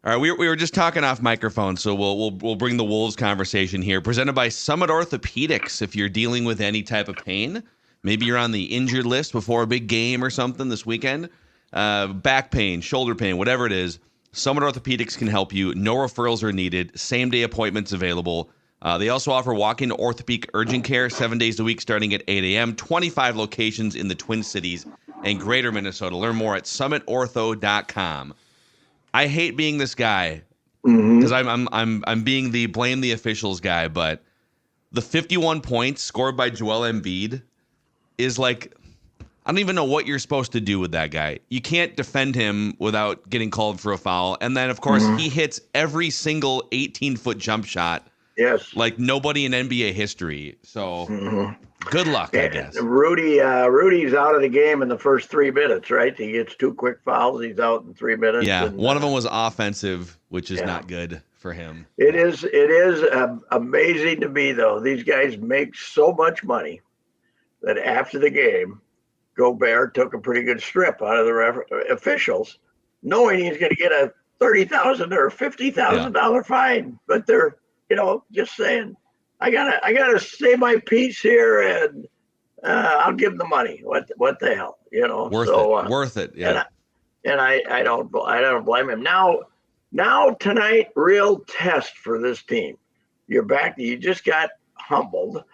All right, we were just talking off microphone, so we'll bring the Wolves conversation here. Presented by Summit Orthopedics. If you're dealing with any type of pain, maybe you're on the injured list before a big game or something this weekend, back pain, shoulder pain, whatever it is, Summit Orthopedics can help you. No referrals are needed. Same-day appointments available. They also offer walk-in orthopedic urgent care 7 days a week starting at 8 a.m., 25 locations in the Twin Cities and greater Minnesota. Learn more at summitortho.com. I hate being this guy because I'm being the blame the officials guy, but the 51 points scored by Joel Embiid is like, I don't even know what you're supposed to do with that guy. You can't defend him without getting called for a foul. And then, of course, he hits every single 18-foot jump shot. Yes. Like nobody in NBA history. So good luck, I guess. Rudy's out of the game in the first 3 minutes, right? He gets 2 quick fouls. He's out in 3 minutes. Yeah, and one of them was offensive, which is not good for him. It is amazing to me, though. These guys make so much money that after the game, Gobert took a pretty good strip out of the officials, knowing he's going to get a $30,000 or $50,000 fine. But they're, just saying, I gotta say my piece here, and I'll give them the money. What the hell, Worth it. Yeah. And I don't blame him. Now tonight, real test for this team. You're back. You just got humbled.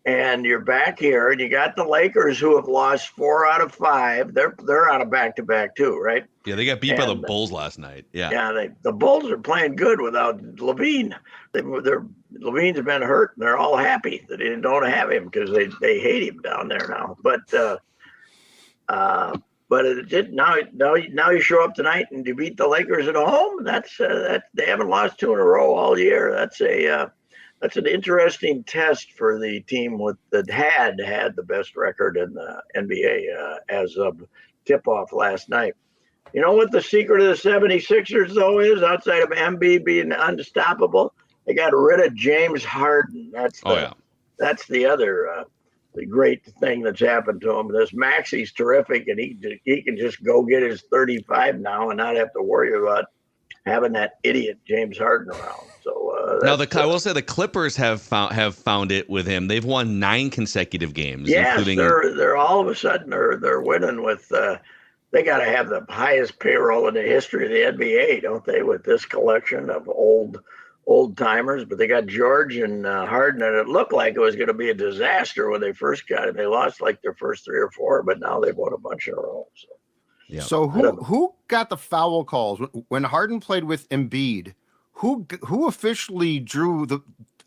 And you're back here, and you got the Lakers, who have lost 4 out of 5. They're out of back-to-back too, right? Yeah, they got beat by the Bulls last night. Yeah, the Bulls are playing good without Levine. Levine's been hurt, and they're all happy that they don't have him because they hate him down there now. But now you show up tonight and you beat the Lakers at home. That's they haven't lost 2 in a row all year. That's an interesting test for the team that had the best record in the NBA as of tip-off last night. You know what the secret of the 76ers, though, is, outside of Embiid being unstoppable? They got rid of James Harden. That's the other the great thing that's happened to him. This Maxi's terrific, and he can just go get his 35 now and not have to worry about having that idiot James Harden around. So now I will say the Clippers have found it with him. They've won 9 consecutive games. Yes, including... they're all of a sudden they're winning with. They got to have the highest payroll in the history of the NBA, don't they? With this collection of old timers, but they got George and Harden, and it looked like it was going to be a disaster when they first got him. They lost like their first 3 or 4, but now they've won a bunch in a row. So. Yeah. So who got the foul calls when Harden played with Embiid? Who officially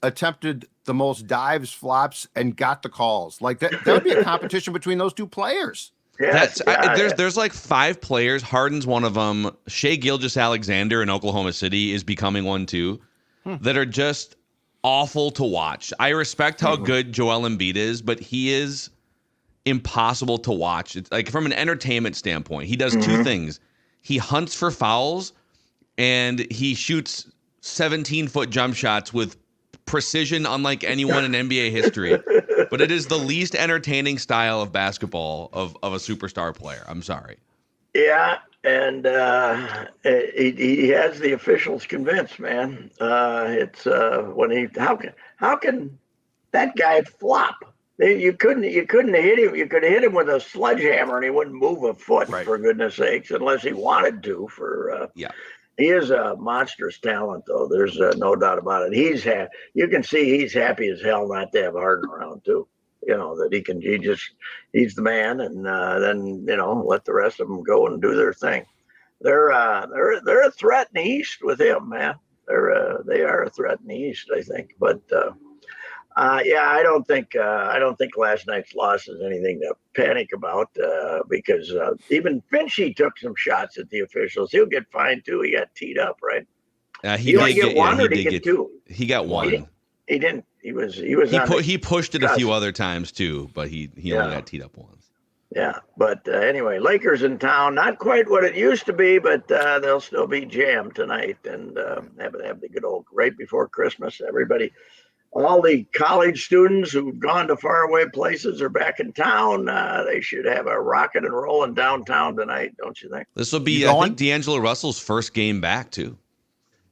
attempted the most dives, flops, and got the calls? Like that would be a competition between those 2 players. Yes, there's like 5 players. Harden's one of them. Shai Gilgeous-Alexander in Oklahoma City is becoming one too. That are just awful to watch. I respect how good Joel Embiid is, but he is impossible to watch. It's like from an entertainment standpoint, he does 2 things. He hunts for fouls, and he shoots 17-foot jump shots with precision unlike anyone in NBA history. But it is the least entertaining style of basketball of a superstar player. I'm sorry. Yeah, and he has the officials convinced, man. It's when how can that guy flop? You couldn't hit him. You could hit him with a sledgehammer, and he wouldn't move a foot, for goodness sakes, unless he wanted to. He is a monstrous talent, though. There's no doubt about it. You can see he's happy as hell not to have Harden around too. That he's the man, and then let the rest of them go and do their thing. They're a threat in the East with him, man. They are a threat in the East, I think, but. I don't think last night's loss is anything to panic about because even Finchie took some shots at the officials. He'll get fined too. He got teed up, right? He only get one, or did he get 2? He got 1. He didn't. He was. He pushed it a few other times too, but he only got teed up once. Yeah, but anyway, Lakers in town. Not quite what it used to be, but they'll still be jammed tonight and have the good old right before Christmas. Everybody. All the college students who've gone to faraway places are back in town. They should have a rocking and rolling downtown tonight, don't you think? This will be, I think, D'Angelo Russell's first game back, too.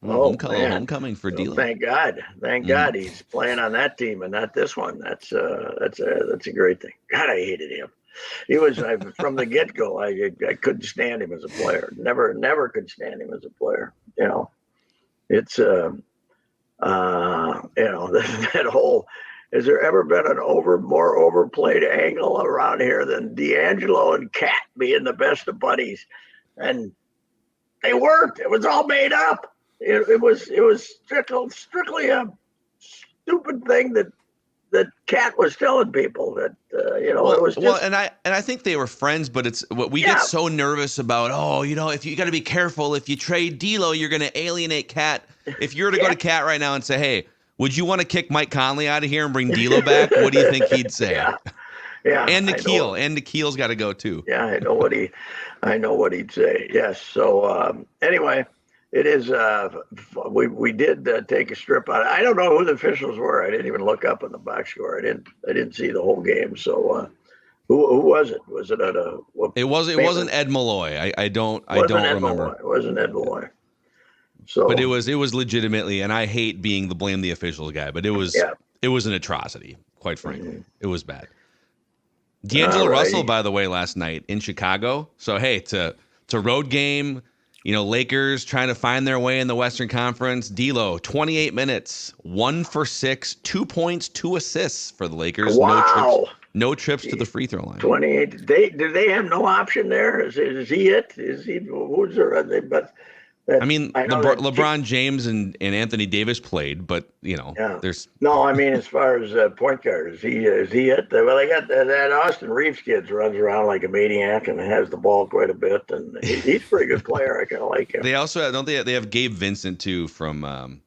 Oh man, homecoming for well, D'Lo. thank God, he's playing on that team and not this one. That's a great thing. God, I hated him. He was from the get go. I couldn't stand him as a player. Never could stand him as a player. It's that whole. Has there ever been an more overplayed angle around here than D'Angelo and Cat being the best of buddies? And they weren't. It was all made up. It was strictly a stupid thing that Cat was telling people that it was just. And I think they were friends, but it's what we get so nervous about. Oh, if you got to be careful. If you trade D'Lo, you're going to alienate Cat. If you were to go to Cat right now and say, hey, would you want to kick Mike Conley out of here and bring D'Lo back? What do you think he'd say? Yeah. And Nikhil's got to go too. Yeah, I know what he'd say. Yes. So anyway, it is. We did take a strip out. I don't know who the officials were. I didn't even look up in the box score. I didn't see the whole game. So who was it? Was it at a? It wasn't Ed Malloy. I don't remember. It wasn't Ed Malloy. So, but it was legitimately, and I hate being the blame the officials guy, but it was an atrocity. Quite frankly, It was bad. D'Angelo Russell, by the way, last night in Chicago. So hey, to road game. Lakers trying to find their way in the Western Conference. D'Lo, 28 minutes, 1 for 6, 2 points, 2 assists for the Lakers. Wow. No trips to the free throw line. 28. Do they have no option there? Is he it? Is he? Who's there? But LeBron James and Anthony Davis played, but there's no. I mean, as far as point guard, is he it? Well, they got that Austin Reeves kid runs around like a maniac and has the ball quite a bit, and he's a pretty good player. I kind of like him. They also they have Gabe Vincent too from.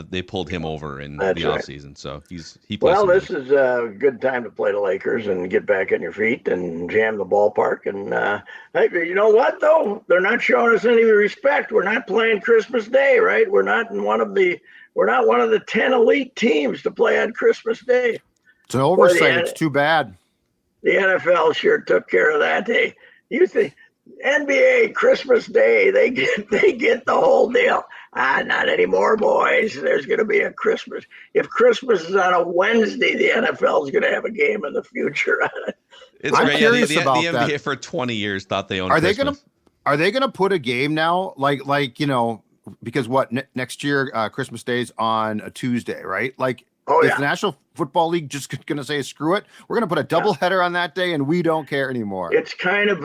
They pulled him over in the offseason, so he plays. Well, this is a good time to play the Lakers and get back on your feet and jam the ballpark. And hey, you know what though? They're not showing us any respect. We're not playing Christmas Day, right? We're not one of the 10 elite teams to play on Christmas Day. It's an oversight. It's too bad. The NFL sure took care of that. You think NBA Christmas Day? They get the whole deal. Not anymore, boys. There's going to be a Christmas. If Christmas is on a Wednesday, the NFL is going to have a game in the future. I'm curious about the NBA for 20 years thought they owned Christmas. Are they going to put a game now? Like because next year Christmas Day's on a Tuesday, right? Is the National Football League just going to say, screw it? We're going to put a doubleheader on that day and we don't care anymore. It's kind of,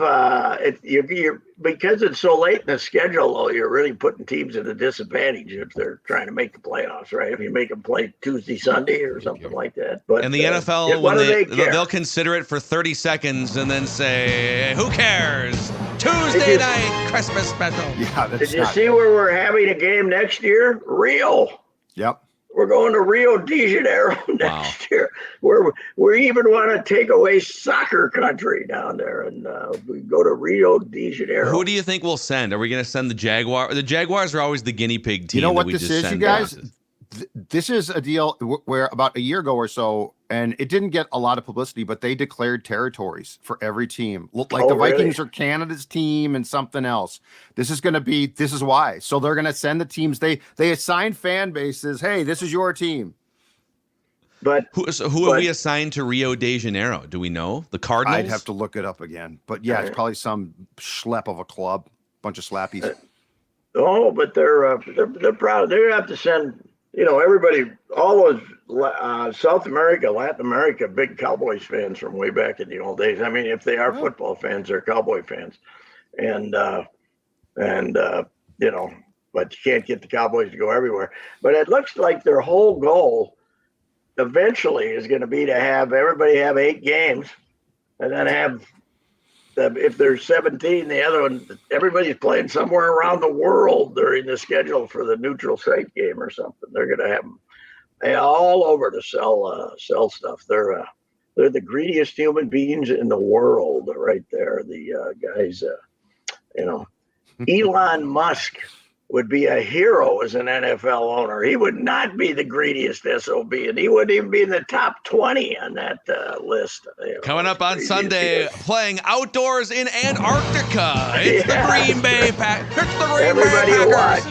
you're because it's so late in the schedule, though, you're really putting teams at a disadvantage if they're trying to make the playoffs, right? If you make them play Tuesday, Sunday or something like that. But and the NFL, they'll consider it for 30 seconds and then say, who cares? Tuesday night Christmas special. Yeah, Did you see where we're having a game next year? Rio. Yep. We're going to Rio de Janeiro next year. We even want to take away soccer country down there, and we go to Rio de Janeiro. Who do you think we'll send? Are we going to send the Jaguars? The Jaguars are always the guinea pig team. You know what this is, you guys? This is a deal where about a year ago or so, and it didn't get a lot of publicity, but they declared territories for every team. The Vikings are Canada's team and something else. This is why. So they're going to send the teams. They assign fan bases. Hey, this is your team. But who have we assigned to Rio de Janeiro? Do we know? The Cardinals? I'd have to look it up again. But yeah, it's probably some schlep of a club, bunch of slappies. But they're proud. They have to send. Everybody, all those South America, Latin America, big Cowboys fans from way back in the old days. I mean, if they are football fans, they're Cowboy fans, and but you can't get the Cowboys to go everywhere. But it looks like their whole goal eventually is going to be to have everybody have 8 games, and then have. If there's 17, the other one, everybody's playing somewhere around the world during the schedule for the neutral site game or something. They're going to have them all over to sell stuff. They're the greediest human beings in the world, right there. The guys, Elon Musk would be a hero as an NFL owner. He would not be the greediest SOB, and he wouldn't even be in the top 20 on that list. Coming up on Sunday, playing outdoors in Antarctica. It's the Green Bay Packers. Everybody watch.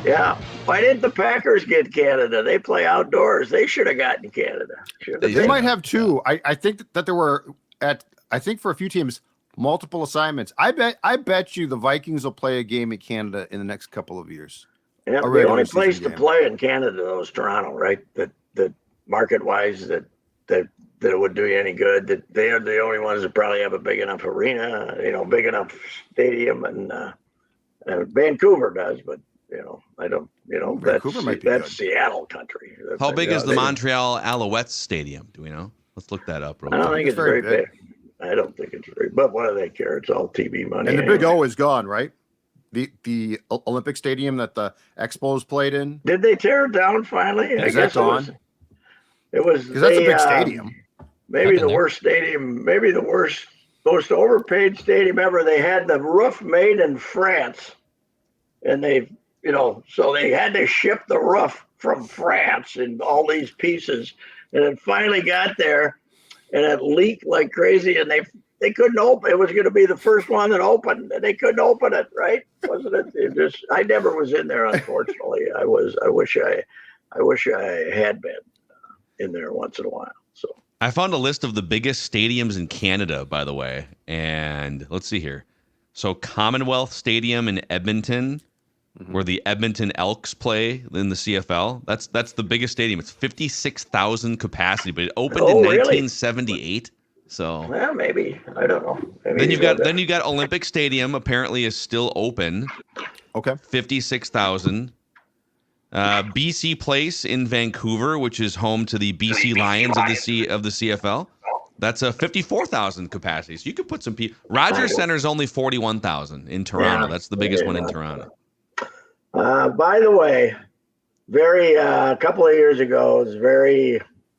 Yeah. Why didn't the Packers get Canada? They play outdoors. They should have gotten Canada. They might have two. I think that there were I think for a few teams multiple assignments. I bet you the Vikings will play a game in Canada in the next couple of years. Yeah, the only place to play in Canada though is Toronto, right? That market wise that it would do you any good. That they are the only ones that probably have a big enough arena, big enough stadium, and Vancouver does, but I don't. Vancouver might be that's good. Seattle country. How big is the Montreal Alouettes Stadium? Do we know? Let's look that up. I don't think it's very big. I don't think it's very. But what do they care? It's all TV money. And the Big O is gone, right? The Olympic Stadium that the Expos played in. Did they tear it down finally? Is that gone? It was because that's a big stadium. Maybe the worst stadium. Maybe the worst, most overpaid stadium ever. They had the roof made in France, and so they had to ship the roof from France in all these pieces, and it finally got there, and it leaked like crazy, and they couldn't open. It was going to be the first one that opened, and they couldn't open it. Right? Wasn't it? I never was in there, unfortunately. I wish I had been in there once in a while. So I found a list of the biggest stadiums in Canada, by the way, and let's see here. So Commonwealth Stadium in Edmonton, where the Edmonton Elks play in the CFL. That's the biggest stadium. It's 56,000 capacity, but it opened in 1978. So well, maybe I don't know. Then you've got Olympic Stadium. Apparently, is still open. Okay, 56,000. BC Place in Vancouver, which is home to the BC Lions of the CFL. That's a 54,000 capacity. So you could put some people. Rogers Center is only 41,000 in Toronto. Yeah, that's the biggest one in Toronto. By the way, a couple of years ago,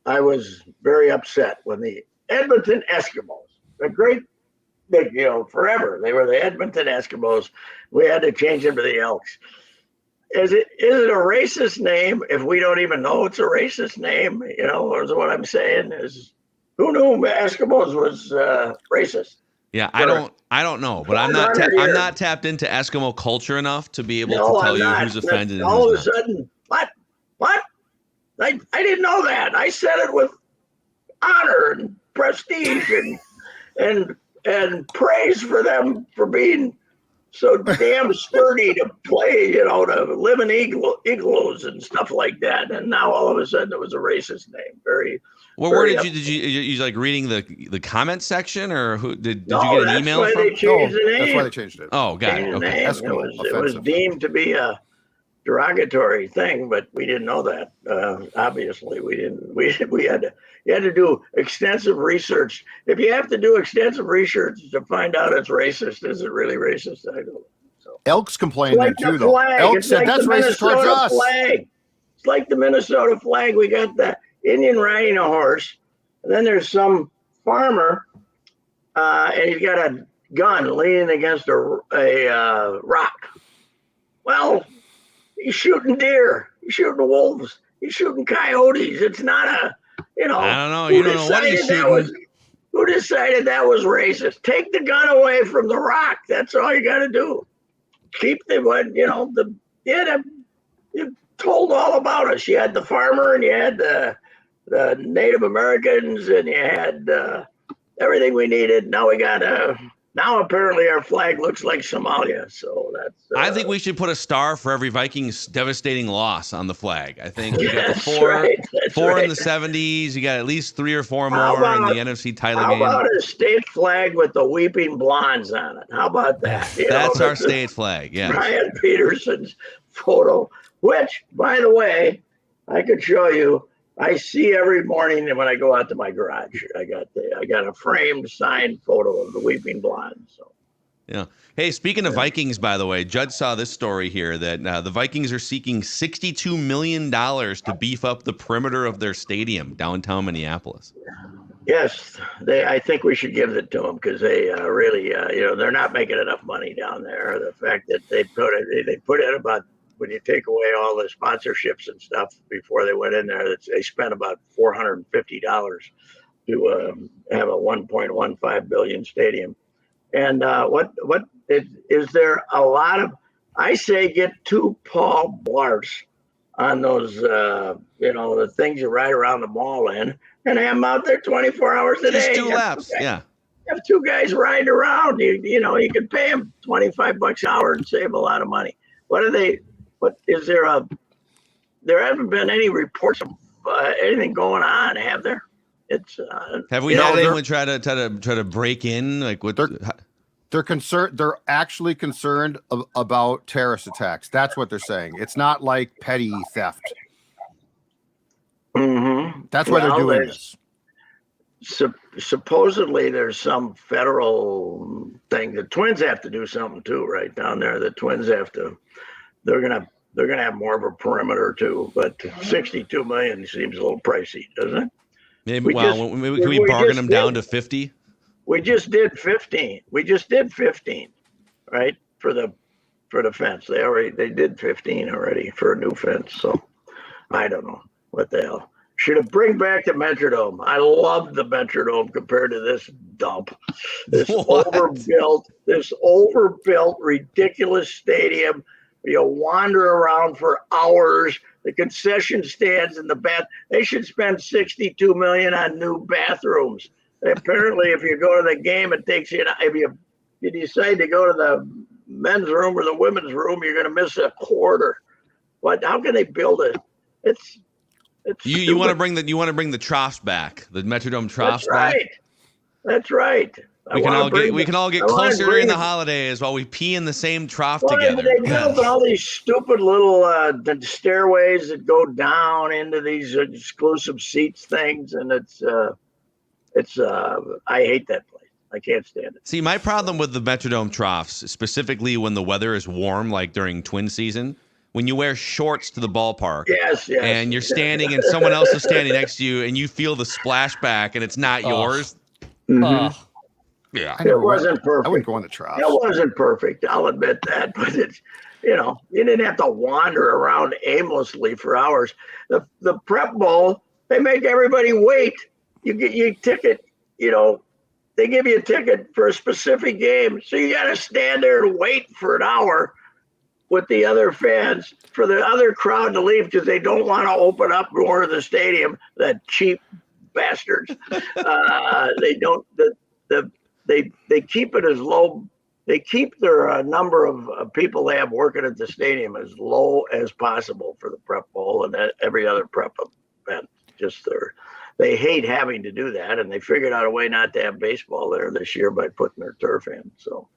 I was very upset when the Edmonton Eskimos, a great big, forever, they were the Edmonton Eskimos. We had to change them to the Elks. Is it a racist name if we don't even know it's a racist name? Is what I'm saying is, who knew Eskimos was racist? Yeah, I don't know, but I'm not tapped into Eskimo culture enough to be able to tell you who's offended. All of a sudden, what? I didn't know that. I said it with honor and prestige and praise for them for being so damn sturdy to play, to live in igloos and stuff like that. And now all of a sudden it was a racist name. Where did you like reading the comment section, or who did you get an email from? That's why they changed it. Oh, got it. Okay. It was deemed to be a derogatory thing, but we didn't know that. Obviously, we didn't. You had to do extensive research. If you have to do extensive research to find out it's racist, is it really racist? I don't know. So. Elks complained too, though. Elks said that's racist towards us. It's like the Minnesota flag. We got the Indian riding a horse, and then there's some farmer, and he's got a gun leaning against a rock. Well, he's shooting deer. He's shooting wolves. He's shooting coyotes. It's not a, I don't know. You don't know what he's shooting. Who decided that was racist? Take the gun away from the rock. That's all you got to do. Keep you told all about us. You had the farmer, and you had the Native Americans, and you had everything we needed. Now now apparently our flag looks like Somalia. So that's. I think we should put a star for every Vikings devastating loss on the flag. I think you got the four in the 70s. You got at least 3 or 4 more in the NFC title game. How about a state flag with the weeping blondes on it? How about that? That's our state flag. Yeah. Brian Peterson's photo, which, by the way, I could show you. I see every morning when I go out to my garage. I got a framed, signed photo of the weeping blonde. So, yeah. Hey, speaking of Vikings, by the way, Judd saw this story here that the Vikings are seeking $62 million to beef up the perimeter of their stadium, downtown Minneapolis. Yes, I think we should give it to them because they really, they're not making enough money down there. The fact that they put in about. When you take away all the sponsorships and stuff before they went in there, they spent about $450 to have a $1.15 billion stadium. And what is there a lot I say get 2 Paul Blars on those, the things you ride around the mall in, and have them out there 24 hours a Just day. do laps. Yeah. Have 2 guys riding around. You can pay them $25 an hour and save a lot of money. There haven't been any reports of anything going on, have there? Have we had anyone try to break in? Like what? They're concerned. They're actually concerned about terrorist attacks. That's what they're saying. It's not like petty theft. Mm-hmm. That's why they're doing this. Supposedly, there's some federal thing. The Twins have to do something too, right down there. The Twins have to. They're gonna have more of a perimeter too. But 62 million seems a little pricey, doesn't it? Maybe. Can we bargain them down to 50? We just did 15. We just did 15, right? For the fence. They did 15 already for a new fence. So I don't know what the hell. Should have bring back the Metrodome. I love the Metrodome compared to this dump. This overbuilt, ridiculous stadium. You'll wander around for hours. The concession stands in the bath. They should spend $62 million on new bathrooms. Apparently, if you go to the game, it takes you. If you decide to go to the men's room or the women's room, you're going to miss a quarter. What? How can they build it? It's you want to bring the troughs back, the Metrodome troughs back. That's right. We can all get closer during the holidays while we pee in the same trough together. They built all these stupid little stairways that go down into these exclusive seats things, and I hate that place. I can't stand it. See, my problem with the Metrodome troughs, specifically when the weather is warm, like during Twin season, when you wear shorts to the ballpark, yes, and you're standing and someone else is standing next to you, and you feel the splashback, and it's not yours. Mm-hmm. Yeah, it wasn't perfect. I wouldn't go on the troughs. It wasn't perfect. I'll admit that, but it's you didn't have to wander around aimlessly for hours. The prep bowl, they make everybody wait. You get your ticket. They give you a ticket for a specific game, so you got to stand there and wait for an hour with the other fans for the other crowd to leave because they don't want to open up more of the stadium. That cheap bastards. They don't. They keep it as low. They keep their number of people they have working at the stadium as low as possible for the prep bowl and every other prep event. They hate having to do that, and they figured out a way not to have baseball there this year by putting their turf in. So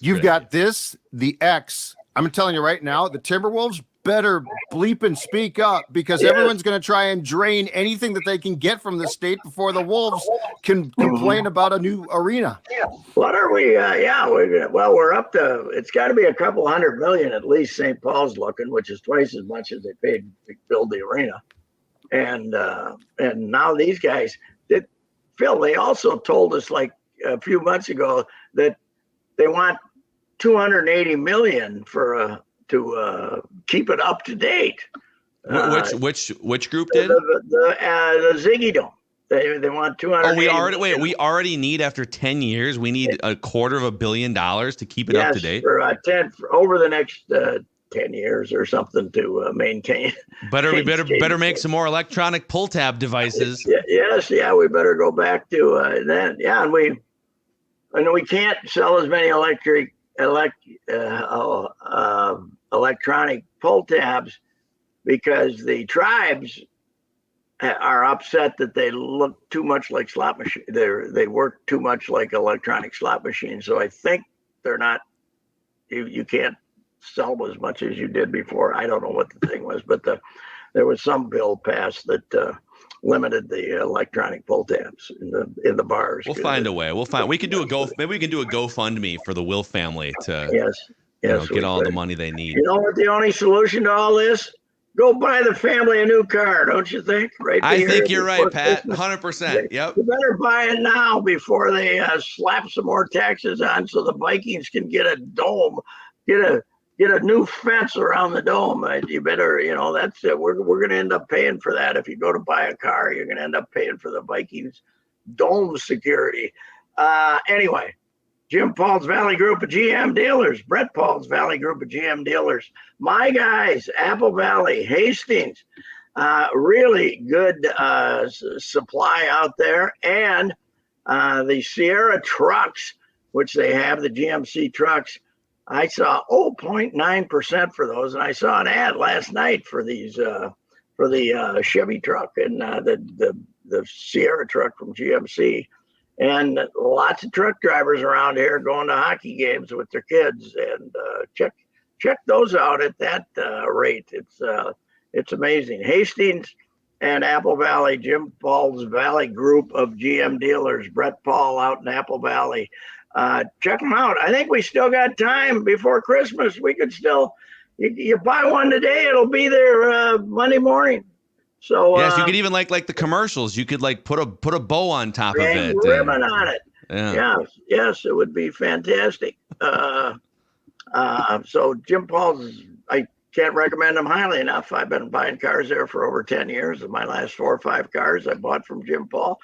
you've got this, the X. I'm telling you right now, the Timberwolves better bleep and speak up because everyone's going to try and drain anything that they can get from the state before the Wolves can complain about a new arena. Yeah. What are we? We're up to. It's got to be a couple $100 million at least. St. Paul's looking, which is twice as much as they paid to build the arena, and now these guys. Phil, they also told us like a few months ago that they want $280 million to keep it up to date. Which group did? The Ziggy Dome. They want 200. Oh, we already need after 10 years. We need $250 million to keep it up to date. For over the next 10 years or something to maintain. Better make some more electronic pull tab devices. We better go back to that. Yeah, and we can't sell as many electronic pull tabs because the tribes are upset that they look too much like slot machines. They work too much like electronic slot machines. So I think they're not. You can't sell as much as you did before. I don't know what the thing was, but there was some bill passed that limited the electronic pull tabs in the bars. We'll find a way. We can do maybe we can do a GoFundMe for the Will family to get all the money they need. You know what the only solution to all this? Go buy the family a new car, don't you think? I think you're right, Pat. 100%. Yep. You better buy it now before they slap some more taxes on, so the Vikings can get a dome, get a new fence around the dome. You better, that's it. We're going to end up paying for that. If you go to buy a car, you're going to end up paying for the Vikings dome security. Anyway, Jim Paul's Valley Group of GM dealers, Brett Paul's Valley Group of GM dealers, my guys, Apple Valley, Hastings, really good supply out there, and the Sierra trucks, which they have, the GMC trucks. I saw 0.9% for those, and I saw an ad last night for these for the Chevy truck and the Sierra truck from GMC. And lots of truck drivers around here going to hockey games with their kids, and check those out at that rate. It's amazing. Hastings and Apple Valley, Jim Paul's Valley Group of GM dealers, Brett Paul out in Apple Valley. Check them out. I think we still got time before Christmas. We could still, you buy one today, it'll be there Monday morning. So yes, you could even like the commercials. You could like put a bow on top of it, ribbon on it. Yeah. Yes, it would be fantastic. So Jim Paul's, I can't recommend them highly enough. I've been buying cars there for over 10 years. Of my last 4 or 5 cars I bought from Jim Paul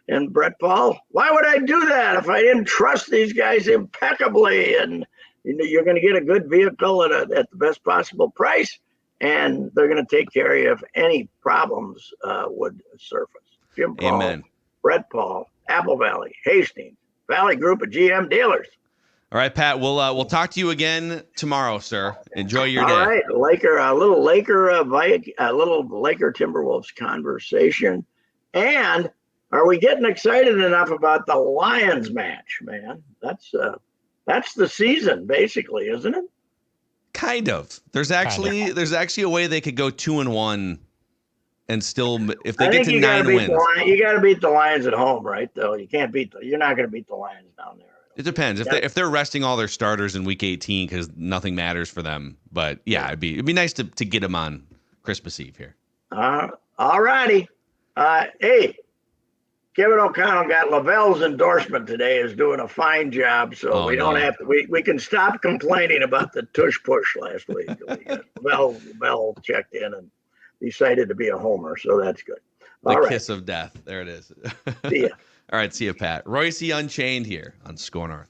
and Brett Paul. Why would I do that if I didn't trust these guys impeccably? And you're going to get a good vehicle at the best possible price, and they're going to take care of you if any problems would surface. Jim Paul, Amen. Brett Paul, Apple Valley, Hastings, Valley Group of GM dealers. All right, Pat. We'll talk to you again tomorrow, sir. Enjoy your day. All right, a little Laker Timberwolves conversation, and are we getting excited enough about the Lions match, man? That's the season, basically, isn't it? Kind of. There's actually a way they could go 2-1 and still, if they get to 9 wins. You got to beat the Lions at home, right? Though you're not going to beat the Lions down there. It depends if they're resting all their starters in Week 18 because nothing matters for them. But yeah, it'd be nice to get them on Christmas Eve here. All righty. Hey, Kevin O'Connell got Lavelle's endorsement today. Is doing a fine job, so we don't have to. We can stop complaining about the tush push last week. Lavelle checked in and decided to be a homer, so that's good. The kiss of death. There it is. See ya. All right, see you, Pat. Reusse Unchained here on SKOR North.